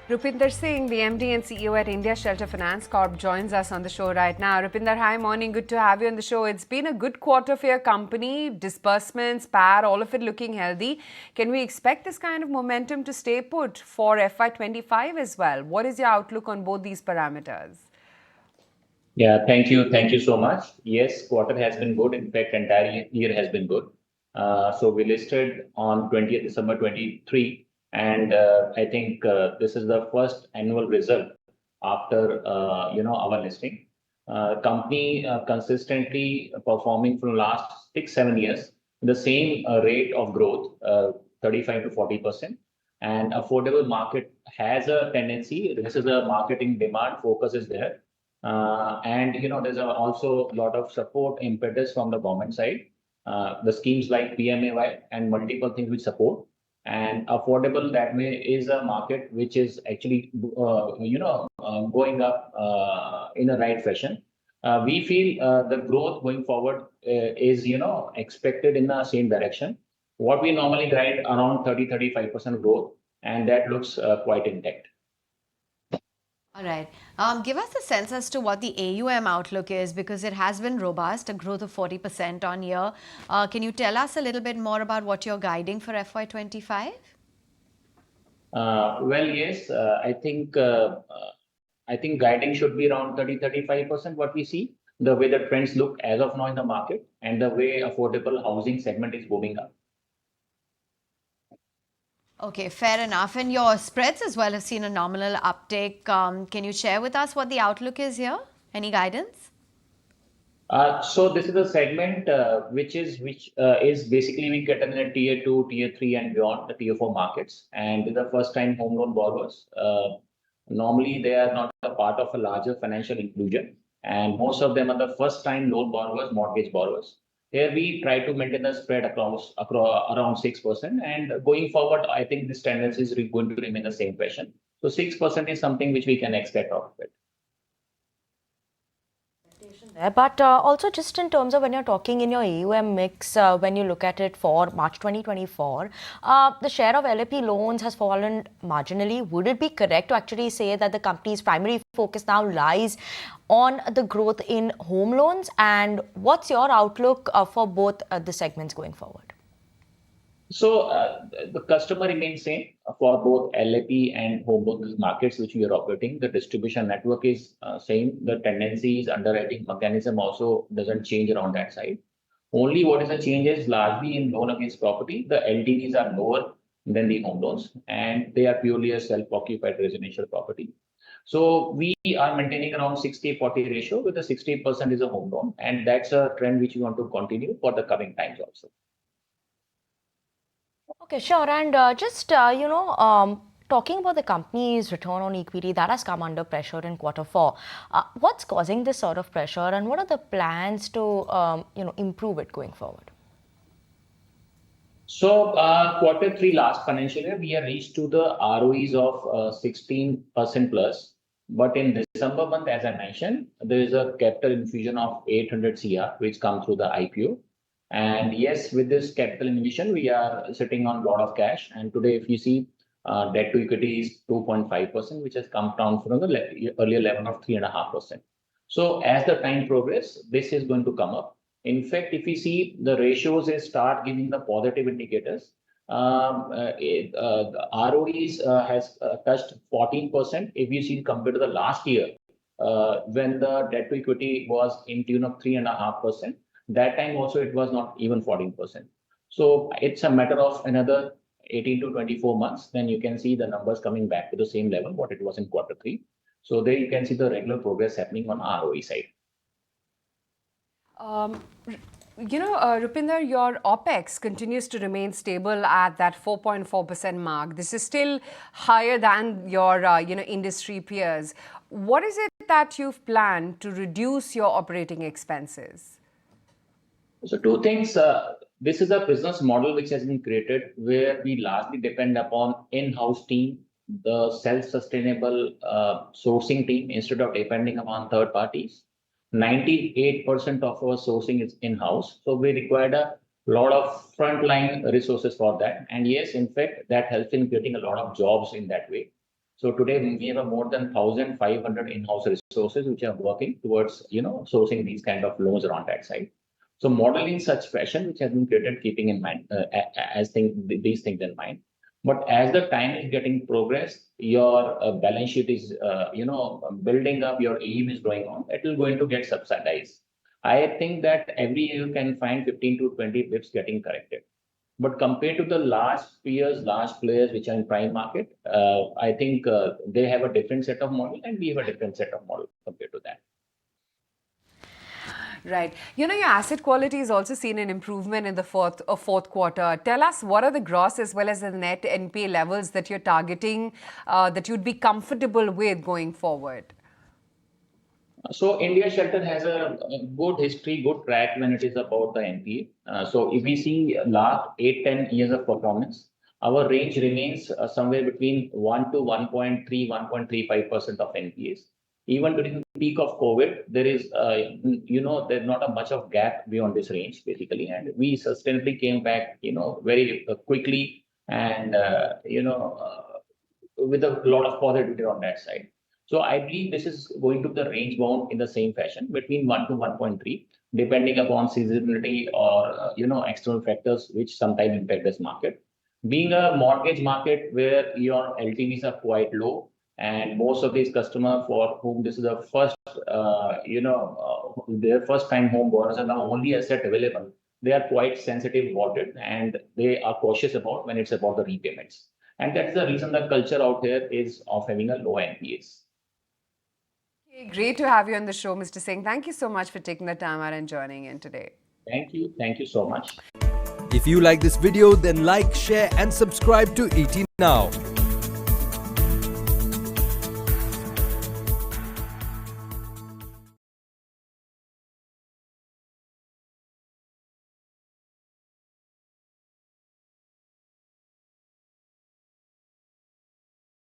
Rupinder Singh, the MD and CEO at India Shelter Finance Corp, joins us on the show right now. Rupinder, hi, morning. Good to have you on the show. It's been a good quarter for your company. Disbursements, PAR, all of it looking healthy. Can we expect this kind of momentum to stay put for FY25 as well? What is your outlook on both these parameters? Yeah, thank you. Thank you so much. Yes, quarter has been good. In fact, entire year has been good. So we listed on 20th December 23, and I think this is the first annual result after our listing. Company consistently performing for the last 6-7 years, the same rate of growth, 35 to 40%. And affordable market has a tendency. This is a marketing demand focus is there. And there's also a lot of support impetus from the government side. The schemes like PMAY and multiple things which support. And affordable that way is a market which is actually going up in the right fashion. We feel the growth going forward is expected in the same direction. What we normally guide around 30-35% growth, and that looks quite intact. All right. Give us a sense as to what the AUM outlook is, because it has been robust, a growth of 40% on year. Can you tell us a little bit more about what you're guiding for FY25? Well, yes, I think guiding should be around 30-35% what we see, the way the trends look as of now in the market and the way affordable housing segment is moving up. Okay, fair enough. And your spreads as well have seen a nominal uptake. Can you share with us what the outlook is here? Any guidance? So this is a segment which is basically we get in a tier 2, tier 3 and beyond the tier 4 markets, and the first time home loan borrowers. Normally they are not a part of a larger financial inclusion, and most of them are the first time loan borrowers, mortgage borrowers. Here we try to maintain the spread across around 6%, and going forward, I think this tendency is going to remain the same fashion. So 6% is something which we can expect out of it. But also just in terms of when you're talking in your AUM mix, when you look at it for March 2024, the share of LAP loans has fallen marginally. Would it be correct to actually say that the company's primary focus now lies on the growth in home loans? And what's your outlook for both the segments going forward? So the customer remains same for both LAP and home loan markets which we are operating. The distribution network is same. The tendencies, underwriting mechanism also doesn't change around that side. Only what is the change is largely in loan against property. The LTVs are lower than the home loans, and they are purely a self-occupied residential property. So we are maintaining around 60-40 ratio, with the 60% is a home loan, and that's a trend which we want to continue for the coming times also. Okay, sure. And just, talking about the company's return on equity, that has come under pressure in Q4. What's causing this sort of pressure, and what are the plans to, improve it going forward? So Q3 last financial year, we have reached to the ROEs of 16% plus. But in December month, as I mentioned, there is a capital infusion of 800 CR, which come through the IPO. And yes, with this capital infusion, we are sitting on a lot of cash. And today, if you see, debt to equity is 2.5%, which has come down from the earlier level of 3.5%. So as the time progresses, this is going to come up. In fact, if you see the ratios start giving the positive indicators, the ROEs has touched 14%. If you see compared to the last year, when the debt to equity was in tune of 3.5%, that time also it was not even 14%. So it's a matter of another 18 to 24 months, then you can see the numbers coming back to the same level what it was in Q3. So there you can see the regular progress happening on ROE side. Rupinder, your OPEX continues to remain stable at that 4.4% mark. This is still higher than your, industry peers. What is it that you've planned to reduce your operating expenses? So two things. This is a business model which has been created where we largely depend upon in-house team, the self-sustainable sourcing team instead of depending upon third parties. 98% of our sourcing is in-house. So we required a lot of frontline resources for that. And yes, in fact, that helps in creating a lot of jobs in that way. So today we have more than 1,500 in-house resources which are working towards, sourcing these kind of loans around that side. So modeling such fashion, which has been created keeping in mind these things in mind. But as the time is getting progress, your balance sheet is, building up, your AUM is going on, it will going to get subsidized. I think that every year you can find 15 to 20 bips getting corrected. But compared to the large peers, large players which are in prime market, I think they have a different set of model and we have a different set of model compared to that. Right. Your asset quality is also seen an improvement in the fourth quarter. Tell us, what are the gross as well as the net NPA levels that you're targeting, that you'd be comfortable with going forward? So India Shelter has a good history, good track when it is about the NPA. So if we see last 8-10 years of performance, our range remains somewhere between 1 to 1.3, 1.35% of NPAs. Even during the peak of COVID, there is, there's not a much of gap beyond this range, basically. And we sustainably came back, very quickly and, with a lot of positivity on that side. So I believe this is going to be the range bound in the same fashion between 1 to 1.3, depending upon seasonality or, external factors which sometimes impact this market. Being a mortgage market where your LTVs are quite low, and most of these customers for whom this is the first, their first time home buyers are now only asset available, they are quite sensitive about it and they are cautious about when it's about the repayments. And that's the reason the culture out here is of having a low NPAs. Okay, great to have you on the show, Mr. Singh. Thank you so much for taking the time out and joining in today. Thank you. Thank you so much. If you like this video, then like, share and subscribe to ET Now.